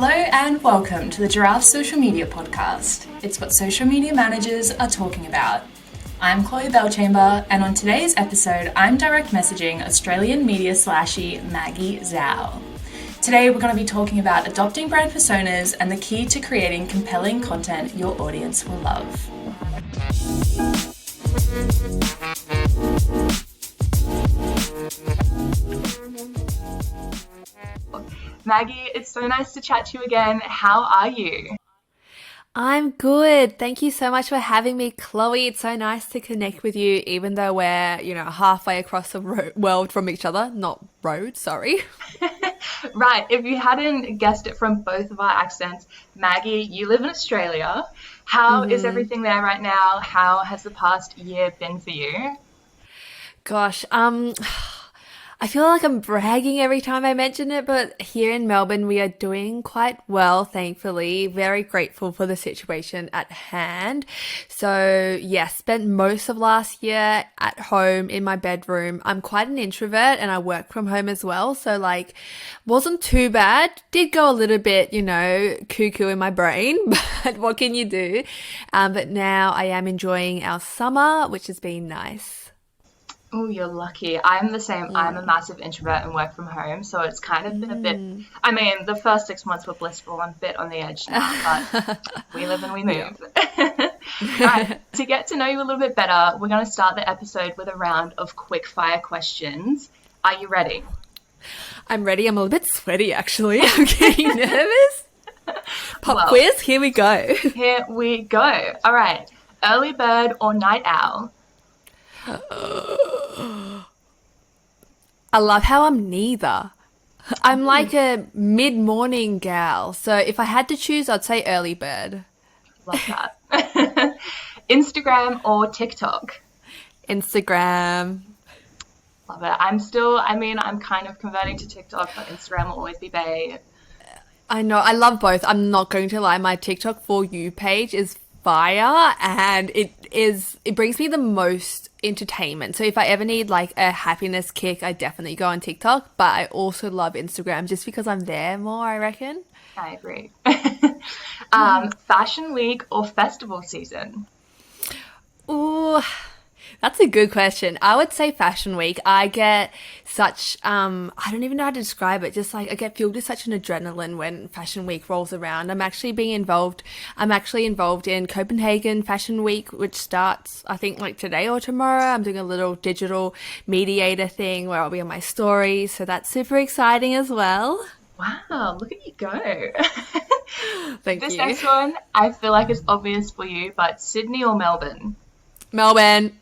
Hello and welcome to the Giraffe Social Media Podcast. It's what social media managers are talking about. I'm Chloe Bellchamber, and on today's episode, I'm direct messaging Australian media slashie Maggie Zhou. Today, we're going to be talking about adopting brand personas and the key to creating compelling content your audience will love. Maggie, it's so nice to chat to you again. How are you? I'm good. Thank you so much for having me, Chloe. It's so nice to connect with you, even though we're, halfway across the world from each other. Not road, sorry. Right. If you hadn't guessed it from both of our accents, Maggie, you live in Australia. How is everything there right now? How has the past year been for you? Gosh, I feel like I'm bragging every time I mention it, but here in Melbourne, we are doing quite well, thankfully. Very grateful for the situation at hand. So, yes, spent most of last year at home in my bedroom. I'm quite an introvert and I work from home as well. So, wasn't too bad. Did go a little bit, cuckoo in my brain, but what can you do? But now I am enjoying our summer, which has been nice. Oh, you're lucky. I'm the same. I'm a massive introvert and work from home, so it's kind of been a bit, the first 6 months were blissful. I'm a bit on the edge now, but we live and we move. All right, to get to know you a little bit better, we're going to start the episode with a round of quick fire questions. Are you ready? I'm ready. I'm a little bit sweaty, actually. I'm getting nervous. Pop quiz, here we go. Here we go. All right, early bird or night owl? I love how I'm neither. I'm like a mid-morning gal. So if I had to choose, I'd say early bird. Love that. Instagram or TikTok? Instagram. Love it. I'm kind of converting to TikTok, but Instagram will always be bae. I know. I love both. I'm not going to lie. My TikTok For You page is fire and it brings me the most entertainment. So if I ever need a happiness kick, I definitely go on TikTok, but I also love Instagram just because I'm there more, I reckon. I agree. Fashion week or festival season? Ooh, that's a good question. I would say Fashion Week. I get such, I don't even know how to describe it. Just I get filled with such an adrenaline when Fashion Week rolls around. I'm actually involved in Copenhagen Fashion Week, which starts, I think, today or tomorrow. I'm doing a little digital mediator thing where I'll be on my stories. So that's super exciting as well. Wow, look at you go. Thank you. This next one, I feel like is obvious for you, but Sydney or Melbourne? Melbourne.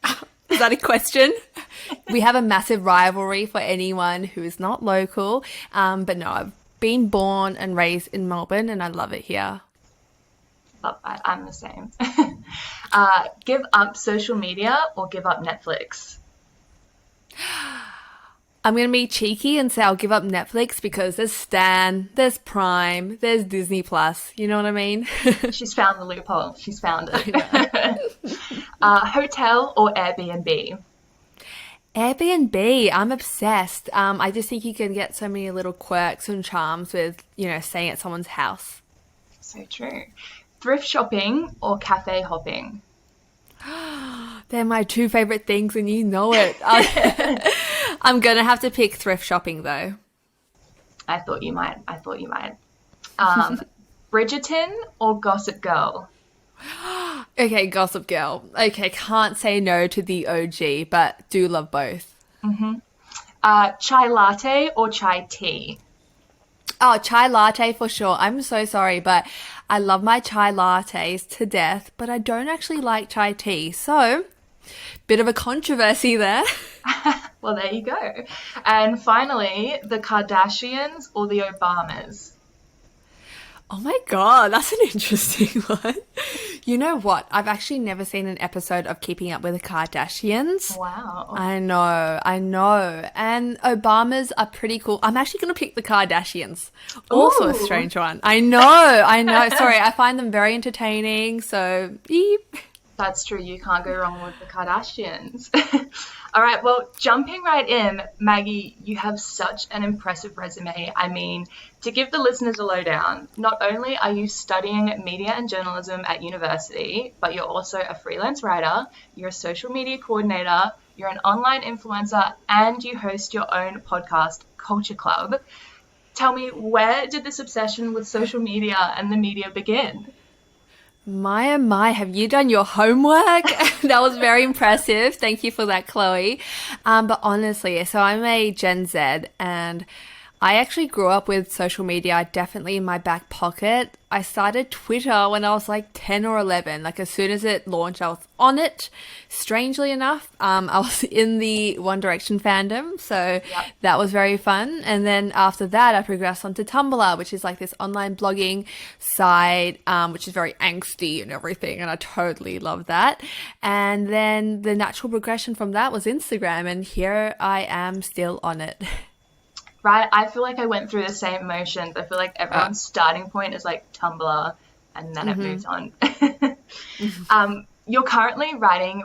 Is that a question? We have a massive rivalry for anyone who is not local. But no, I've been born and raised in Melbourne and I love it here. Love that. I'm the same. Give up social media or give up Netflix? I'm going to be cheeky and say I'll give up Netflix because there's Stan, there's Prime, there's Disney Plus. You know what I mean? She's found the loophole. She's found it. Hotel or Airbnb? Airbnb. I'm obsessed. I just think you can get so many little quirks and charms with, staying at someone's house. So true. Thrift shopping or cafe hopping? They're my two favorite things and you know it. I'm going to have to pick thrift shopping though. I thought you might. Bridgerton or Gossip Girl? Okay, Gossip Girl. Okay, can't say no to the OG, but do love both. Chai latte or chai tea? Oh, chai latte for sure. I'm so sorry, but I love my chai lattes to death, but I don't actually like chai tea. So, bit of a controversy there. Well, there you go. And finally, the Kardashians or the Obamas? Oh my God, that's an interesting one. You know what? I've actually never seen an episode of Keeping Up with the Kardashians. Wow. I know. And Obamas are pretty cool. I'm actually going to pick the Kardashians. Also a strange one. I know. Sorry, I find them very entertaining. So, beep. That's true. You can't go wrong with the Kardashians. All right. Well, jumping right in, Maggie, you have such an impressive resume. I mean, to give the listeners a lowdown, not only are you studying media and journalism at university, but you're also a freelance writer, you're a social media coordinator, you're an online influencer, and you host your own podcast, Culture Club. Tell me, where did this obsession with social media and the media begin? My, oh my, have you done your homework? That was very impressive. Thank you for that, Chloe. But honestly, so I'm a Gen Z, and I actually grew up with social media definitely in my back pocket. I started Twitter when I was like 10 or 11. Like as soon as it launched, I was on it. Strangely enough, I was in the One Direction fandom, so that was very fun. And then after that, I progressed onto Tumblr, which is like this online blogging site, which is very angsty and everything, and I totally love that. And then the natural progression from that was Instagram, and here I am still on it. Right, I feel like I went through the same motions. I feel like everyone's starting point is like Tumblr, and then it moves on. You're currently a writing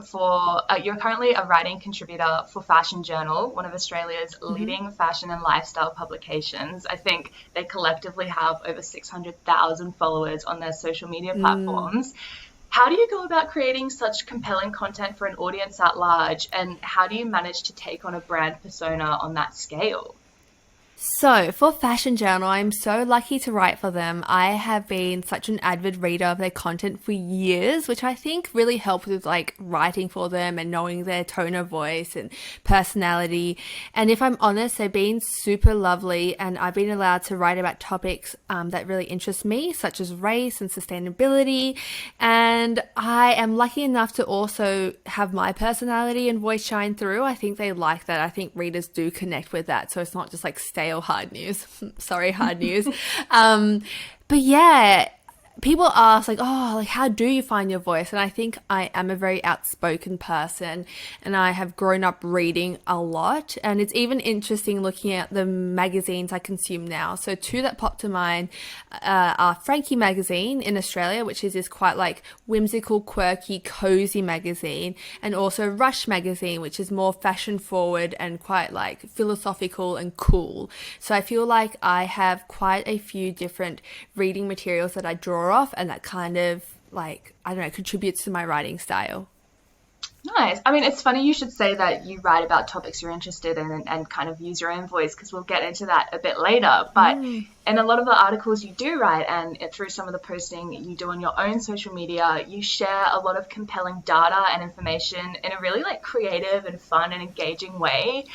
contributor for Fashion Journal, one of Australia's leading fashion and lifestyle publications. I think they collectively have over 600,000 followers on their social media platforms. How do you go about creating such compelling content for an audience at large, and how do you manage to take on a brand persona on that scale? So for Fashion Journal, I'm so lucky to write for them. I have been such an avid reader of their content for years, which I think really helped with like writing for them and knowing their tone of voice and personality. And if I'm honest, they've been super lovely, and I've been allowed to write about topics that really interest me, such as race and sustainability. And I am lucky enough to also have my personality and voice shine through. I think they like that. I think readers do connect with that. So it's not just like stale hard news. Sorry, hard news. But yeah, people ask like, oh, like how do you find your voice? And I think I am a very outspoken person, and I have grown up reading a lot. And it's even interesting looking at the magazines I consume now. So two that pop to mind are Frankie magazine in Australia, which is this quite like whimsical, quirky, cozy magazine, and also Rush magazine, which is more fashion forward and quite like philosophical and cool. So I feel like I have quite a few different reading materials that I draw off, and that kind of like, I don't know, contributes to my writing style. Nice. I mean, it's funny you should say that you write about topics you're interested in and kind of use your own voice, because we'll get into that a bit later. But in a lot of the articles you do write, and through some of the posting you do on your own social media, you share a lot of compelling data and information in a really like creative and fun and engaging way.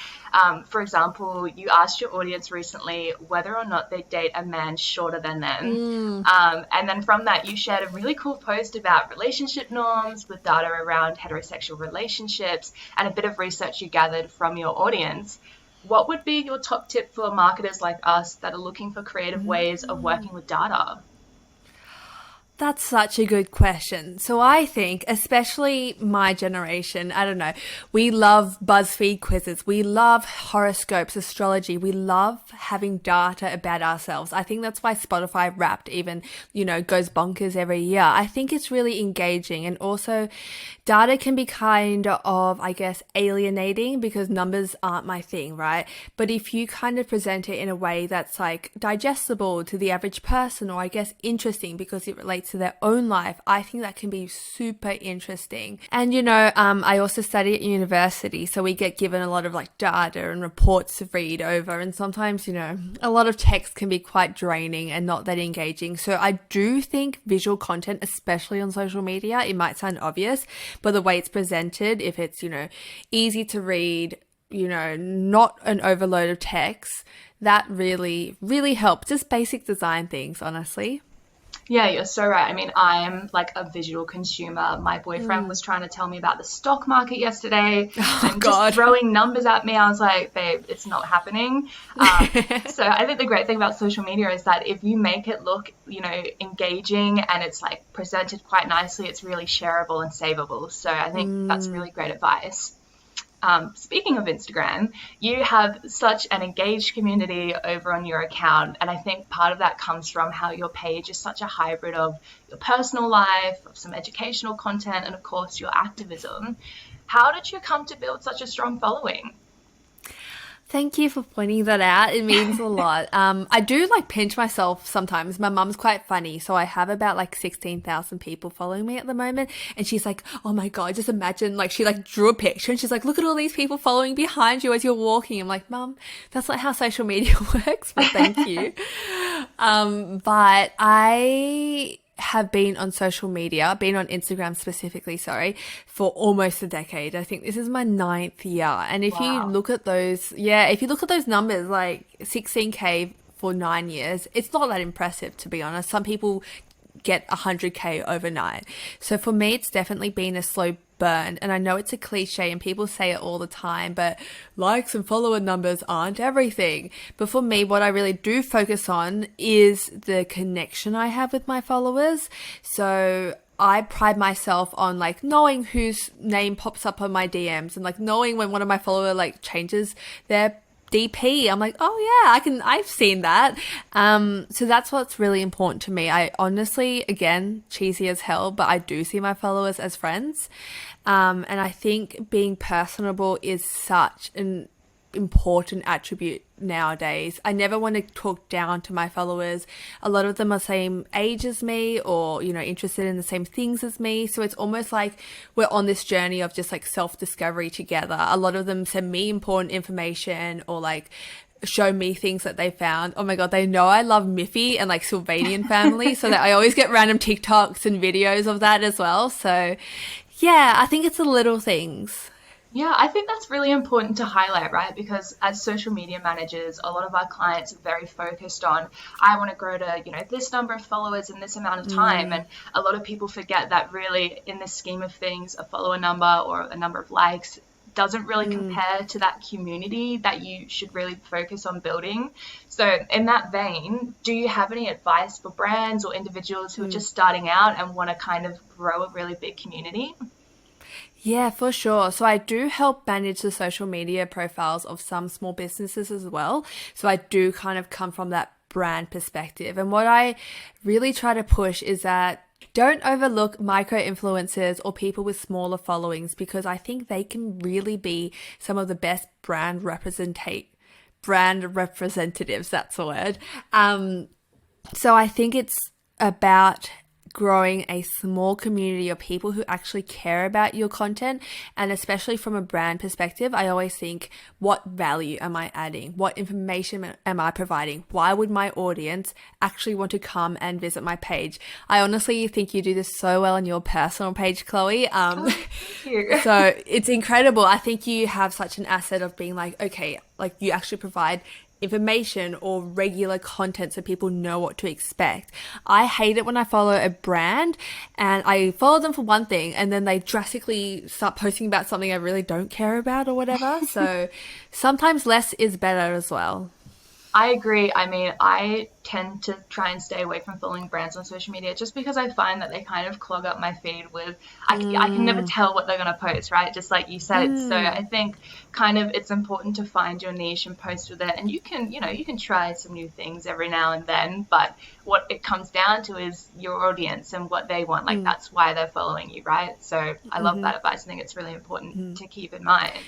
For example, you asked your audience recently whether or not they date a man shorter than them. And then from that, you shared a really cool post about relationship norms with data around heterosexual relationships and a bit of research you gathered from your audience. What would be your top tip for marketers like us that are looking for creative ways of working with data? That's such a good question. So I think, especially my generation, I don't know, we love BuzzFeed quizzes. We love horoscopes, astrology. We love having data about ourselves. I think that's why Spotify Wrapped even, goes bonkers every year. I think it's really engaging, and also data can be kind of, I guess, alienating because numbers aren't my thing, right? But if you kind of present it in a way that's like digestible to the average person, or I guess interesting because it relates to their own life, I think that can be super interesting. And I also study at university, so we get given a lot of like data and reports to read over, and sometimes a lot of text can be quite draining and not that engaging. So I do think visual content, especially on social media, it might sound obvious, but the way it's presented, if it's easy to read, not an overload of text, that really helps. Just basic design things, honestly. Yeah, you're so right. I mean, I'm like a visual consumer. My boyfriend was trying to tell me about the stock market yesterday and just throwing numbers at me. I was like, babe, it's not happening. So I think the great thing about social media is that if you make it look, engaging and it's like presented quite nicely, it's really shareable and savable. So I think that's really great advice. Speaking of Instagram, you have such an engaged community over on your account, and I think part of that comes from how your page is such a hybrid of your personal life, of some educational content, and of course your activism. How did you come to build such a strong following? Thank you for pointing that out. It means a lot. I do like pinch myself sometimes. My mum's quite funny. So I have about like 16,000 people following me at the moment. And she's like, oh my God, just imagine, like she like drew a picture and she's like, look at all these people following behind you as you're walking. I'm like, Mum, that's not how social media works, but thank you. But I have been on social media, been on Instagram specifically, sorry, for almost a decade. I think this is my 9th year. And if you Wow. look at those, yeah, if you look at those numbers, like 16K for 9 years, it's not that impressive, to be honest. Some people get 100K overnight. So for me, it's definitely been a slow burn. And I know it's a cliche and people say it all the time, but likes and follower numbers aren't everything. But for me, what I really do focus on is the connection I have with my followers. So I pride myself on like knowing whose name pops up on my DMs and like knowing when one of my follower like changes their DP. I'm like, oh yeah, I've seen that. So that's what's really important to me. I honestly, again, cheesy as hell, but I do see my followers as friends. And I think being personable is such an important attribute nowadays. I never want to talk down to my followers. A lot of them are same age as me or, you know, interested in the same things as me. So it's almost like we're on this journey of just like self-discovery together. A lot of them send me important information or like show me things that they found. Oh my God, they know I love Miffy and like Sylvanian family. So that I always get random TikToks and videos of that as well. So yeah, I think it's the little things. Yeah, I think that's really important to highlight, right? Because as social media managers, a lot of our clients are very focused on, I want to grow to, this number of followers in this amount of time. And a lot of people forget that really, in the scheme of things, a follower number or a number of likes doesn't really compare to that community that you should really focus on building. So in that vein, do you have any advice for brands or individuals who are just starting out and want to kind of grow a really big community? Yeah, for sure. So I do help manage the social media profiles of some small businesses as well. So I do kind of come from that brand perspective. And what I really try to push is that don't overlook micro influencers or people with smaller followings because I think they can really be some of the best brand representatives. That's the word. So I think it's about growing a small community of people who actually care about your content. And especially from a brand perspective, I always think, what value am I adding? What information am I providing? Why would my audience actually want to come and visit my page? I honestly think you do this so well on your personal page, Chloe. Thank you. So it's incredible. I think you have such an asset of being like, okay, like you actually provide information or regular content so people know what to expect. I hate it when I follow a brand and I follow them for one thing and then they drastically start posting about something I really don't care about or whatever. So sometimes less is better as well. I agree. I mean, I tend to try and stay away from following brands on social media just because I find that they kind of clog up my feed with, I can never tell what they're going to post, right? Just like you said. So I think kind of it's important to find your niche and post with it. And you can try some new things every now and then, but what it comes down to is your audience and what they want. Like that's why they're following you, right? So I love that advice. I think it's really important to keep in mind.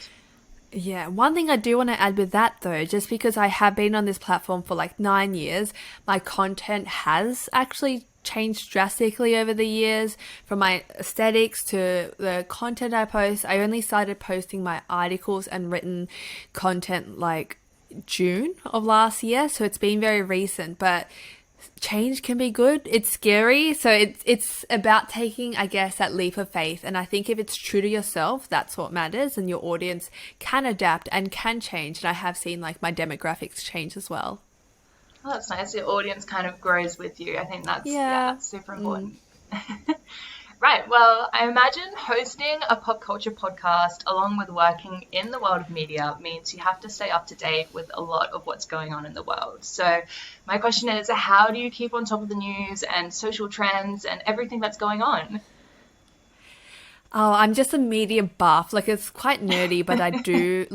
Yeah, one thing I do want to add with that though, just because I have been on this platform for like 9 years, my content has actually changed drastically over the years from my aesthetics to the content I post. I only started posting my articles and written content like June of last year, so it's been very recent, but change can be good. It's scary. So it's about taking, I guess, that leap of faith. And I think if it's true to yourself, that's what matters. And your audience can adapt and can change. And I have seen like my demographics change as well. Oh, that's nice. Your audience kind of grows with you. I think that's super important. Right. Well, I imagine hosting a pop culture podcast along with working in the world of media means you have to stay up to date with a lot of what's going on in the world. So my question is, how do you keep on top of the news and social trends and everything that's going on? Oh, I'm just a media buff. Like it's quite nerdy, but I do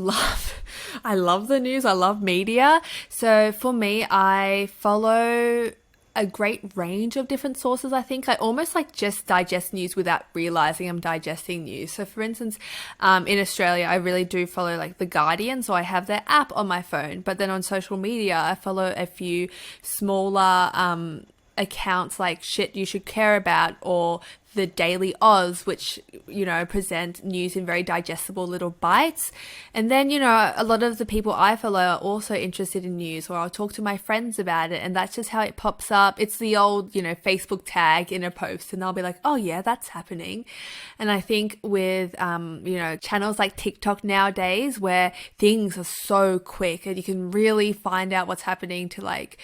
I love the news. I love media. So for me, I follow a great range of different sources. I think I almost like just digest news without realizing I'm digesting news. So for instance, in Australia, I really do follow like The Guardian. So I have their app on my phone, but then on social media, I follow a few smaller, accounts like Shit You Should Care About or the Daily Oz, which, present news in very digestible little bites. And then, a lot of the people I follow are also interested in news, or I'll talk to my friends about it. And that's just how it pops up. It's the old, Facebook tag in a post, and they'll be like, oh yeah, that's happening. And I think with, channels like TikTok nowadays, where things are so quick and you can really find out what's happening to like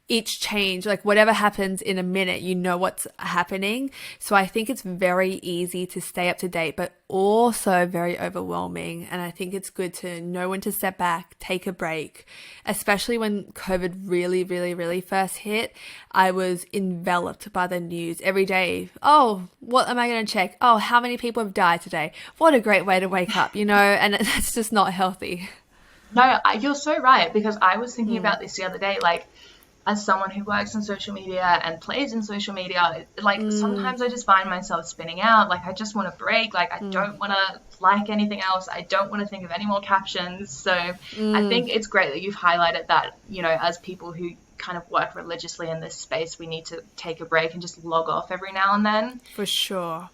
each change, like whatever happens in a minute, what's happening. So I think it's very easy to stay up to date, but also very overwhelming. And I think it's good to know when to step back, take a break, especially when COVID really, really, really first hit. I was enveloped by the news every day. Oh, what am I going to check? Oh, how many people have died today? What a great way to wake up, and that's just not healthy. No, you're so right, because I was thinking about this the other day, like, as someone who works on social media and plays in social media, like sometimes I just find myself spinning out. Like I just want to break. Like I don't want to like anything else. I don't want to think of any more captions. So I think it's great that you've highlighted that, as people who kind of work religiously in this space, we need to take a break and just log off every now and then. For sure.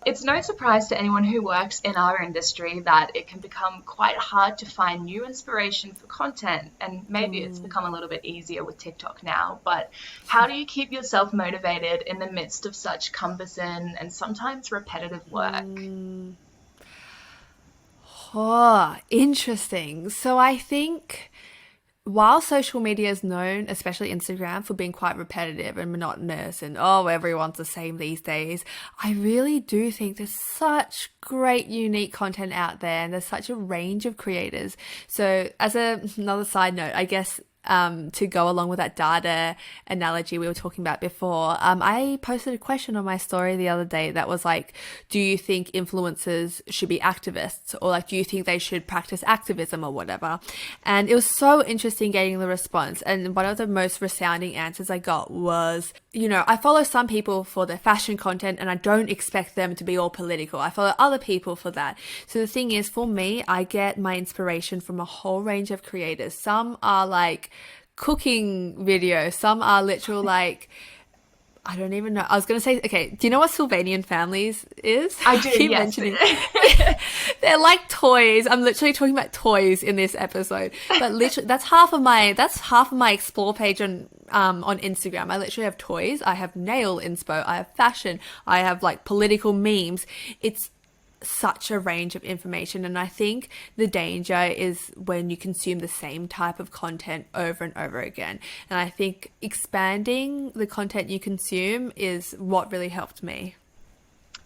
It's no surprise to anyone who works in our industry that it can become quite hard to find new inspiration for content, and maybe it's become a little bit easier with TikTok now, but how do you keep yourself motivated in the midst of such cumbersome and sometimes repetitive work? Oh, interesting. So I think while social media is known, especially Instagram, for being quite repetitive and monotonous and, everyone's the same these days, I really do think there's such great, unique content out there, and there's such a range of creators. So as another side note, I guess, to go along with that data analogy we were talking about before, I posted a question on my story the other day that was like, do you think influencers should be activists, or like, do you think they should practice activism or whatever? And it was so interesting getting the response. And one of the most resounding answers I got was, I follow some people for their fashion content and I don't expect them to be all political. I follow other people for that. So the thing is, for me, I get my inspiration from a whole range of creators. Some are like cooking videos, some are literal like, I don't even know. I was going to say, okay, do you know what Sylvanian families is? I do, keep yes. mentioning. They're like toys. I'm literally talking about toys in this episode. But literally, that's half of my explore page on Instagram. I literally have toys. I have nail inspo. I have fashion. I have like political memes. It's such a range of information, and I think the danger is when you consume the same type of content over and over again. And I think expanding the content you consume is what really helped me.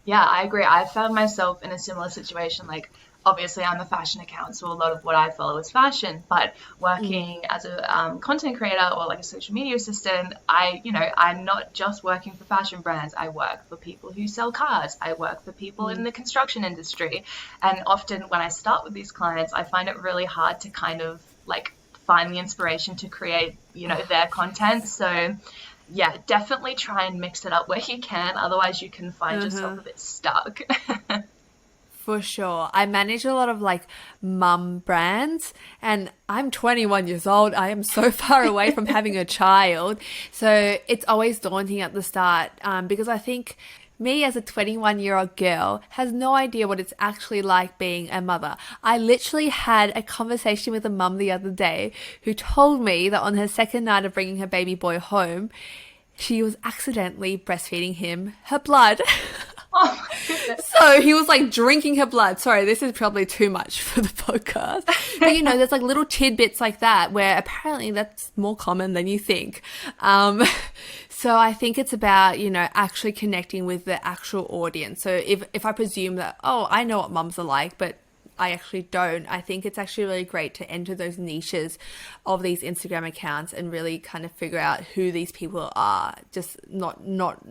Yeah, I agree. I found myself in a similar situation. Like, obviously, I'm a fashion account, so a lot of what I follow is fashion. But working as a content creator or like a social media assistant, I'm not just working for fashion brands. I work for people who sell cars. I work for people in the construction industry. And often when I start with these clients, I find it really hard to kind of like find the inspiration to create, their content. So yeah, definitely try and mix it up where you can. Otherwise, you can find yourself a bit stuck. For sure. I manage a lot of like mum brands, and I'm 21 years old. I am so far away from having a child. So it's always daunting at the start, because I think me as a 21-year-old girl has no idea what it's actually like being a mother. I literally had a conversation with a mum the other day who told me that on her second night of bringing her baby boy home, she was accidentally breastfeeding him her blood. Oh my goodness. So he was like drinking her blood. Sorry, this is probably too much for the podcast. But there's like little tidbits like that where apparently that's more common than you think. So I think it's about, actually connecting with the actual audience. So if I presume that, I know what mums are like, but I actually don't, I think it's actually really great to enter those niches of these Instagram accounts and really kind of figure out who these people are, just not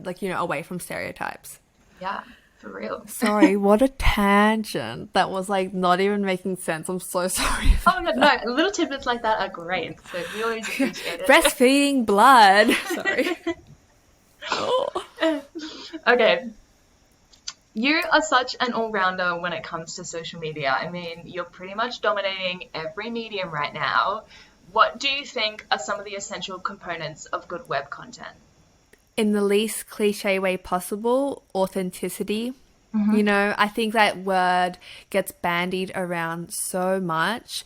like, away from stereotypes. Yeah. For real. Sorry, what a tangent. That was like not even making sense. I'm so sorry. Oh, no, little tidbits like that are great. So we always appreciate it. Breastfeeding blood. Sorry. Oh. Okay. You are such an all-rounder when it comes to social media. I mean, you're pretty much dominating every medium right now. What do you think are some of the essential components of good web content? In the least cliche way possible, authenticity. You know, I think that word gets bandied around so much,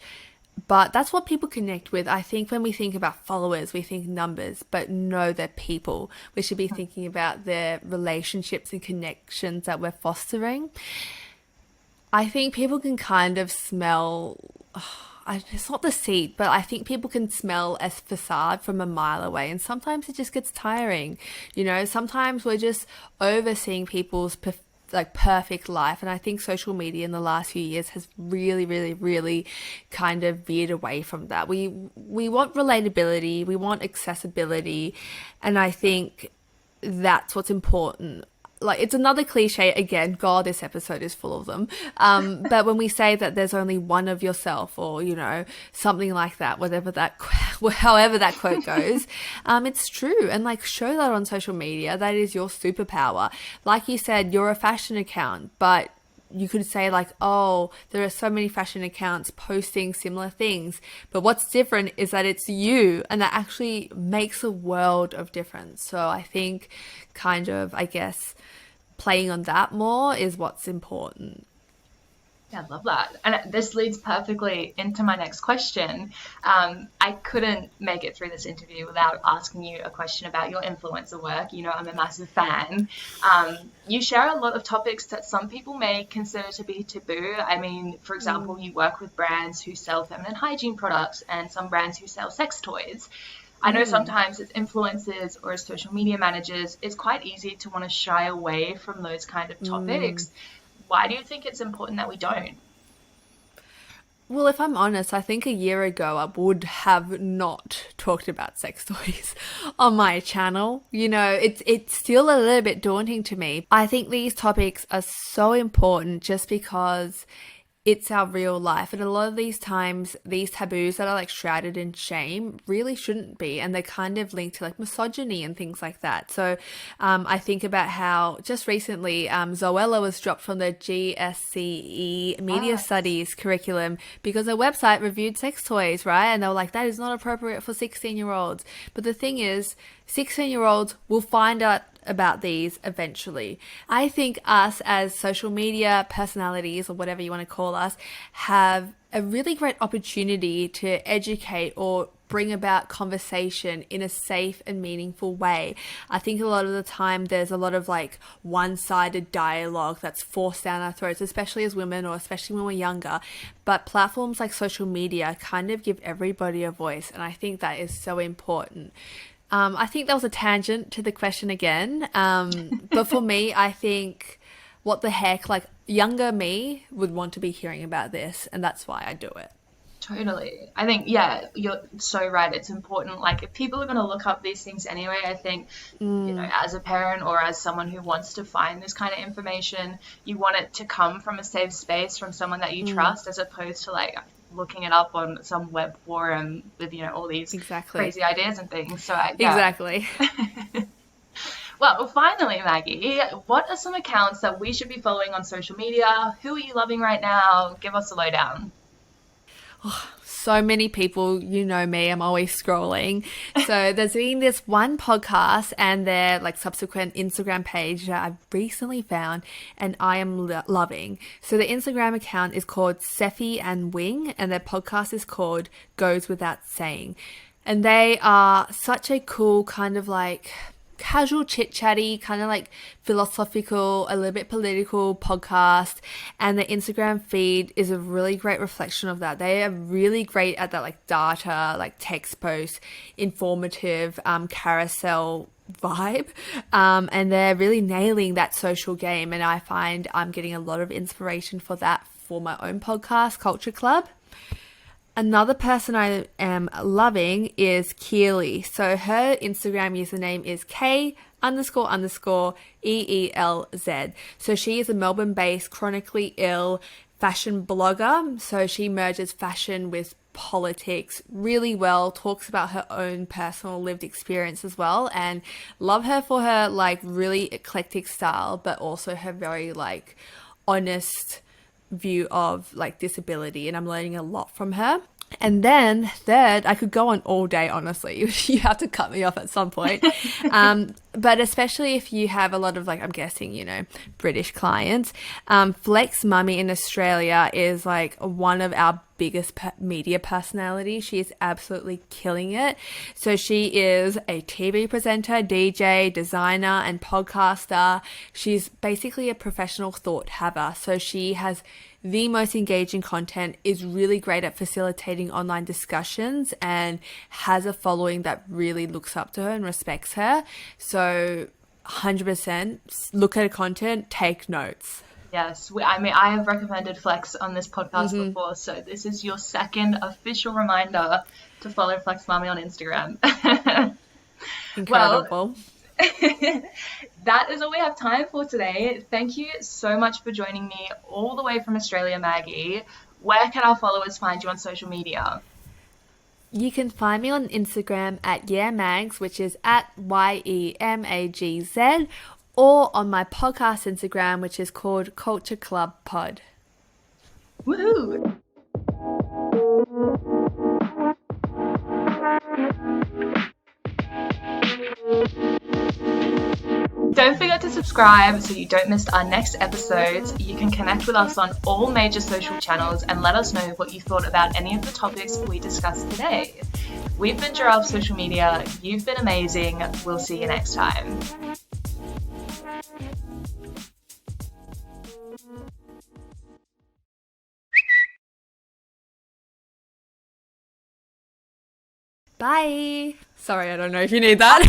but that's what people connect with. I think when we think about followers, we think numbers, but no, they're people. We should be thinking about their relationships and connections that we're fostering. I think people can kind of smell, it's not deceit, but I think people can smell a facade from a mile away. And sometimes it just gets tiring. You know, sometimes we're just overseeing people's perfect life. And I think social media in the last few years has really, really, really kind of veered away from that. We want relatability, we want accessibility, and I think that's what's important. Like, it's another cliche again. God, this episode is full of them. But when we say that there's only one of yourself, or, you know, something like that, however that quote goes, it's true. And like, show that on social media. That is your superpower. Like you said, you're a fashion account, but you could say like, oh, there are so many fashion accounts posting similar things, but what's different is that it's you, and that actually makes a world of difference. So I think kind of, I guess, playing on that more is what's important. Yeah, I love that. And this leads perfectly into my next question. I couldn't make it through this interview without asking you a question about your influencer work. You know, I'm a massive fan. You share a lot of topics that some people may consider to be taboo. I mean, for example, you work with brands who sell feminine hygiene products and some brands who sell sex toys. I know sometimes as influencers or as social media managers, it's quite easy to want to shy away from those kind of topics. Why do you think it's important that we don't? Well, if I'm honest, I think a year ago I would have not talked about sex toys on my channel. You know, it's still a little bit daunting to me. I think these topics are so important just because it's our real life. And a lot of these times, these taboos that are like shrouded in shame really shouldn't be. And they're kind of linked to like misogyny and things like that. So I think about how just recently Zoella was dropped from the GSCE Media Studies curriculum because a website reviewed sex toys, right? And they were like, that is not appropriate for 16-year-olds. But the thing is, 16-year-olds will find out about these eventually. I think us as social media personalities, or whatever you want to call us, have a really great opportunity to educate or bring about conversation in a safe and meaningful way. I think a lot of the time there's a lot of like one-sided dialogue that's forced down our throats, especially as women or especially when we're younger. But platforms like social media kind of give everybody a voice, and I think that is so important. I think that was a tangent to the question again. But for me, I think what the heck, like younger me would want to be hearing about this, and that's why I do it. Totally. I think, yeah, you're so right. It's important. Like, if people are going to look up these things anyway, I think, you know, as a parent or as someone who wants to find this kind of information, you want it to come from a safe space, from someone that you trust, as opposed to like looking it up on some web forum with, you know, all these crazy ideas and things. So Exactly. Well, finally, Maggie, what are some accounts that we should be following on social media? Who are you loving right now? Give us a lowdown. So many people, you know me, I'm always scrolling. So there's been this one podcast and their like subsequent Instagram page that I've recently found and I am loving. So the Instagram account is called Sephi and Wing, and their podcast is called Goes Without Saying. And they are such a cool kind of like casual chit-chatty, kind of like philosophical, a little bit political podcast, and the Instagram feed is a really great reflection of that. They are really great at that like data, like text post, informative carousel vibe, and they're really nailing that social game, and I find I'm getting a lot of inspiration for that for my own podcast, Culture Club. Another person I am loving is Keely. So her Instagram username is K ___ EELZ. So she is a Melbourne-based chronically ill fashion blogger. So she merges fashion with politics really well, talks about her own personal lived experience as well, and love her for her like really eclectic style, but also her very like honest view of like disability, and I'm learning a lot from her. And then third, I could go on all day, honestly. You have to cut me off at some point. But especially if you have a lot of like, I'm guessing, British clients. Flex Mummy in Australia is like one of our biggest media personalities. She is absolutely killing it. So she is a TV presenter, DJ, designer, and podcaster. She's basically a professional thought haver. So she has the most engaging content, is really great at facilitating online discussions, and has a following that really looks up to her and respects her. So 100% look at her content, take notes. Yes, I have recommended Flex on this podcast before, so this is your second official reminder to follow Flex Mummy on Instagram. Incredible. Well, that is all we have time for today. Thank you so much for joining me all the way from Australia, Maggie. Where can our followers find you on social media? You can find me on Instagram at YeahMags, which is at YEMAGZ, or on my podcast Instagram, which is called Culture Club Pod. Woohoo! Don't forget to subscribe so you don't miss our next episodes. You can connect with us on all major social channels and let us know what you thought about any of the topics we discussed today. We've been Giraffe Social Media. You've been amazing. We'll see you next time. Bye. Sorry, I don't know if you need that.